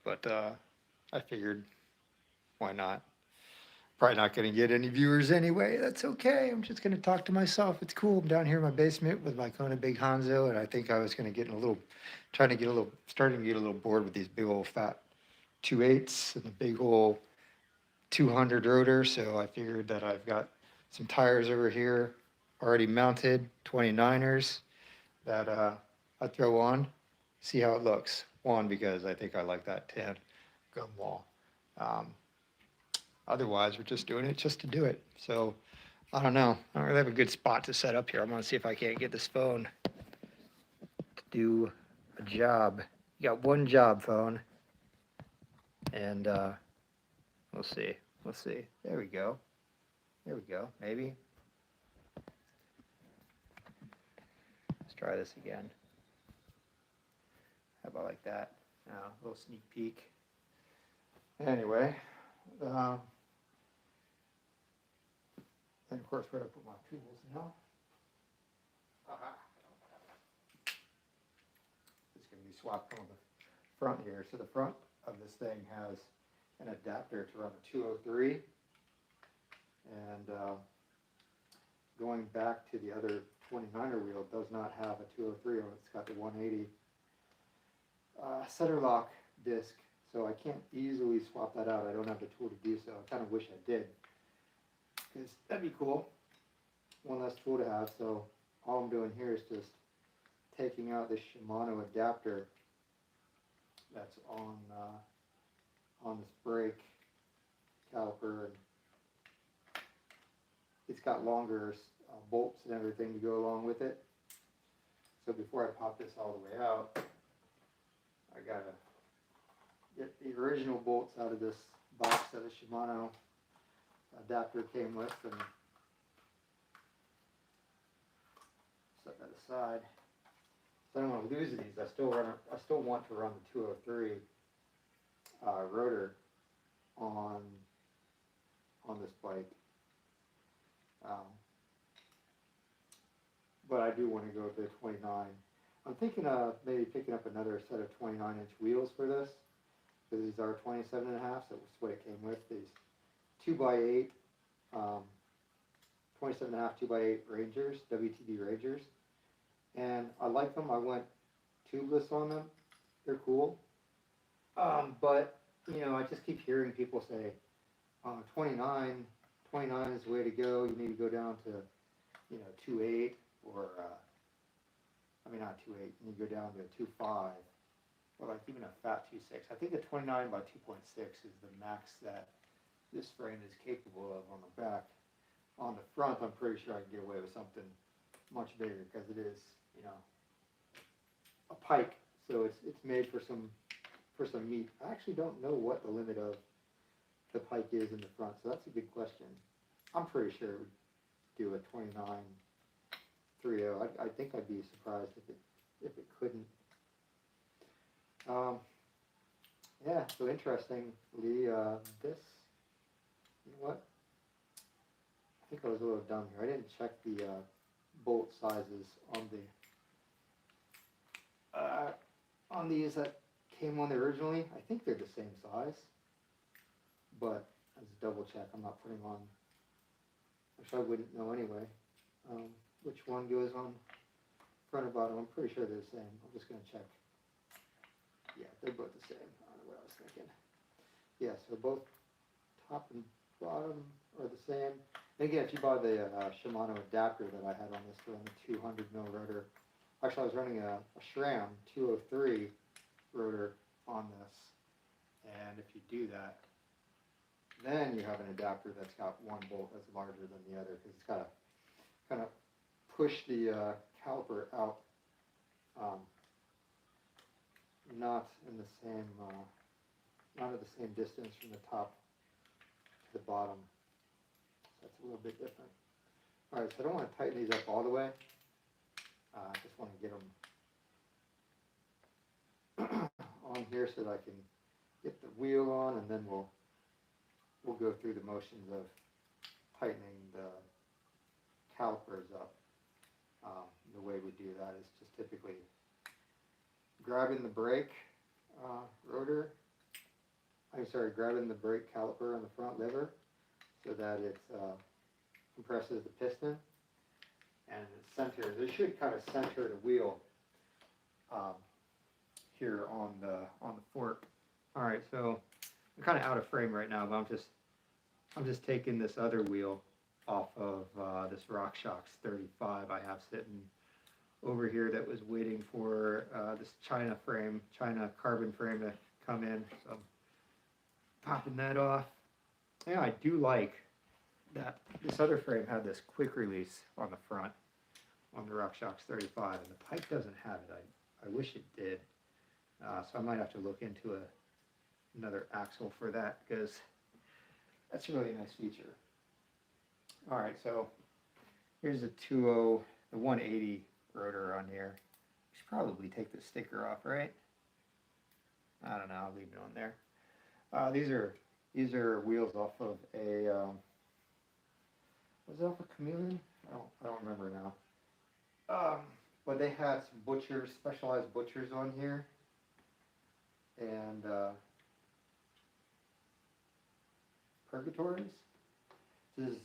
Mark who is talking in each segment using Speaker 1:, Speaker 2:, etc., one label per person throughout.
Speaker 1: but I figured why not? Probably not going to get any viewers anyway. That's okay. I'm just going to talk to myself. It's cool. I'm down here in my basement with my Kona Big Honzo, and I think I was going to get in a little, trying to get a little, starting to get a little bored with these big old fat 2.8s and the big old 200 rotor. So I figured that I've got some tires over here already mounted, 29ers that I throw on, see how it looks. One, because I think I like that tan gum wall. Um, Otherwise, we're just doing it just to do it. So I don't know. I don't really have a good spot to set up here. I'm gonna see if I can't get this phone to do a job. You got one job, phone, and we'll see. We'll see. There we go. There we go. Maybe. Let's try this again. How about like that? A little sneak peek. Anyway, uh, and of course, where do I put my tools now? Uh-huh. It's going to be swapped on the front here. So the front of this thing has an adapter to run a 203, and going back to the other 29er wheel does not have a 203 on it. It's got the 180 center lock disc, so I can't easily swap that out. I don't have the tool to do so. I kind of wish I did, because that'd be cool. One less tool to have. So all I'm doing here is just taking out this Shimano adapter that's on this brake caliper, and it's got longer bolts and everything to go along with it. So before I pop this all the way out, I gotta get the original bolts out of this box that the Shimano adapter came with, and set that aside. So I don't want to lose these. I still want to run the 203 rotor on this bike, but I do want to go to 29. I'm thinking of maybe picking up another set of 29-inch wheels for this, because these are 27 and a half. So that's what it came with. These 2x8, 27 and a half 2x8 Rangers, WTB Rangers, and I like them. I went tubeless on them. They're cool. But, I just keep hearing people say, 29, 29 is the way to go. You need to go down to, 2.8 or, not 2.8. You need to go down to 2.5 or like even a fat 2.6. I think the 29 by 2.6 is the max that this frame is capable of on the back. On the front, I'm pretty sure I can get away with something much bigger, because it is, a pike. So it's made for some meat. I actually don't know what the limit of the pike is in the front, so that's a good question. I'm pretty sure it would do a 29.30. I think I'd be surprised if it couldn't. Yeah, so interestingly, this, you know what? I think I was a little dumb here. I didn't check the bolt sizes on these that came on there originally. I think they're the same size, but as a double check, I'm not putting on, which I wouldn't know anyway, which one goes on front and bottom. I'm pretty sure they're the same. I'm just going to check. Yeah, they're both the same. I don't know what I was thinking. Yeah, so both top and bottom are the same. And again, if you buy the Shimano adapter that I had on this for the 200 mil rotor, actually I was running a SRAM 203 rotor on this, and if you do that, then you have an adapter that's got one bolt that's larger than the other, because it's got to kind of push the caliper out, not in the same, not at the same distance from the top to the bottom. So that's a little bit different. All right, so I don't want to tighten these up all the way. I just want to get them on here so that I can get the wheel on, and then we'll go through the motions of tightening the calipers up. The way we do that is just typically grabbing the brake rotor I started grabbing the brake caliper on the front lever so that it compresses the piston and it centers. It should kind of center the wheel here on the fork. All right, so I'm kind of out of frame right now, but I'm just taking this other wheel off of this RockShox 35 I have sitting over here that was waiting for this China carbon frame to come in. So I'm popping that off. Yeah, I do like that this other frame had this quick release on the front on the RockShox 35, and the Pike doesn't have it. I wish it did. So I might have to look into another axle for that, because that's a really nice feature. All right, so here's the 180 rotor on here. I should probably take the sticker off, right? I don't know, I'll leave it on there. These are wheels off of a was it off a Chameleon? I don't remember now. But they had some specialized butchers on here, and purgatories. This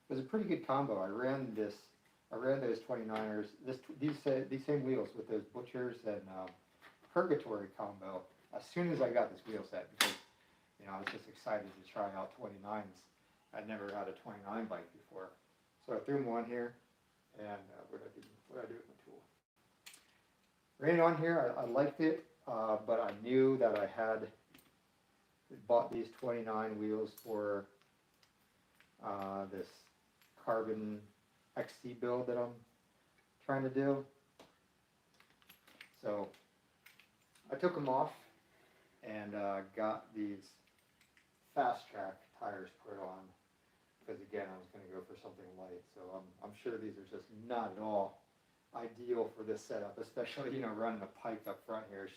Speaker 1: was a pretty good combo. I ran those 29ers. These same wheels with those butchers and purgatory combo. As soon as I got this wheel set, because I was just excited to try out 29s. I'd never had a 29 bike before, so I threw them on here. And what did I do with my tool? Ran it on here. I liked it, but I knew that I had bought these 29 wheels for this carbon XC build that I'm trying to do. So I took them off and got these fast track tires put on, because again I was going to go for something light. So I'm sure these are just not at all ideal for this setup, especially running a Pike up front here.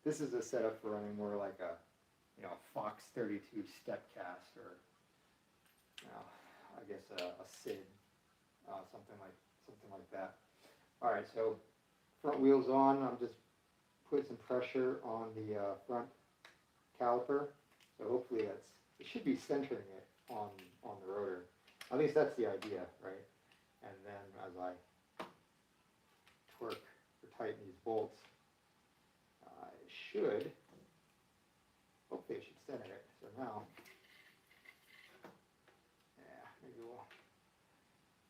Speaker 1: This is a setup for running more like a Fox 32 step cast, or I guess a Sid, something like that. All right, so front wheels on. I'm just putting some pressure on the front caliper, so hopefully it should be centering it on the rotor. At least that's the idea, right? And then as I torque or tighten these bolts, hopefully it should center it. So now, maybe we'll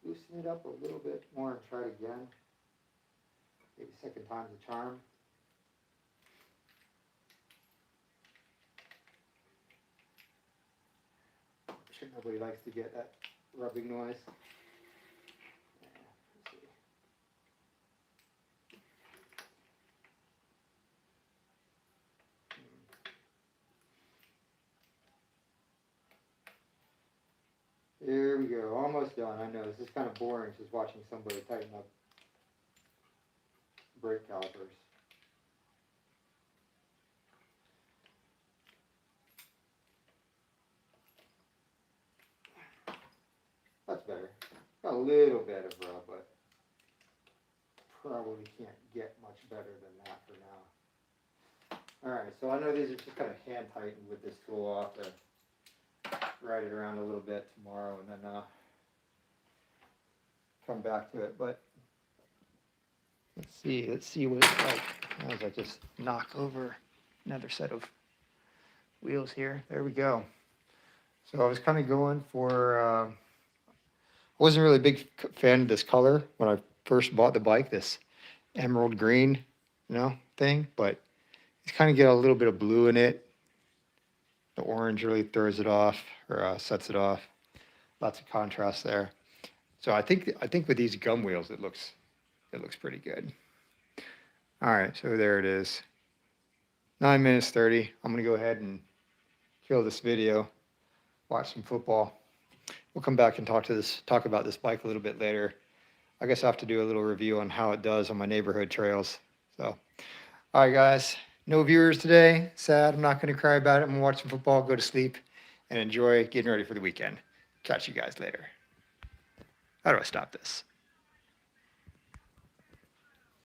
Speaker 1: loosen it up a little bit more and try it again. Maybe second time's the charm. I'm sure nobody likes to get that rubbing noise. There we go, almost done. I know this is kind of boring, just watching somebody tighten up brake calipers. That's better. Got a little bit of rub, but probably can't get much better than that for now. Alright, so I know these are just kind of hand tightened with this tool. I'll have to ride it around a little bit tomorrow and then come back to it. But let's see what it's like as I just knock over another set of wheels here. There we go. So I was kind of going for I wasn't really a big fan of this color when I first bought the bike, this emerald green thing, but it's kind of get a little bit of blue in it. The orange really throws it off, or sets it off. Lots of contrast there. So I think with these gum wheels, it looks pretty good. All right, so there it is. 9 minutes 30. I'm gonna go ahead and kill this video. Watch some football. We'll come back and talk about this bike a little bit later. I guess I have to do a little review on how it does on my neighborhood trails. So, all right, guys. No viewers today. Sad. I'm not going to cry about it. I'm going to watch some football, go to sleep, and enjoy getting ready for the weekend. Catch you guys later. How do I stop this?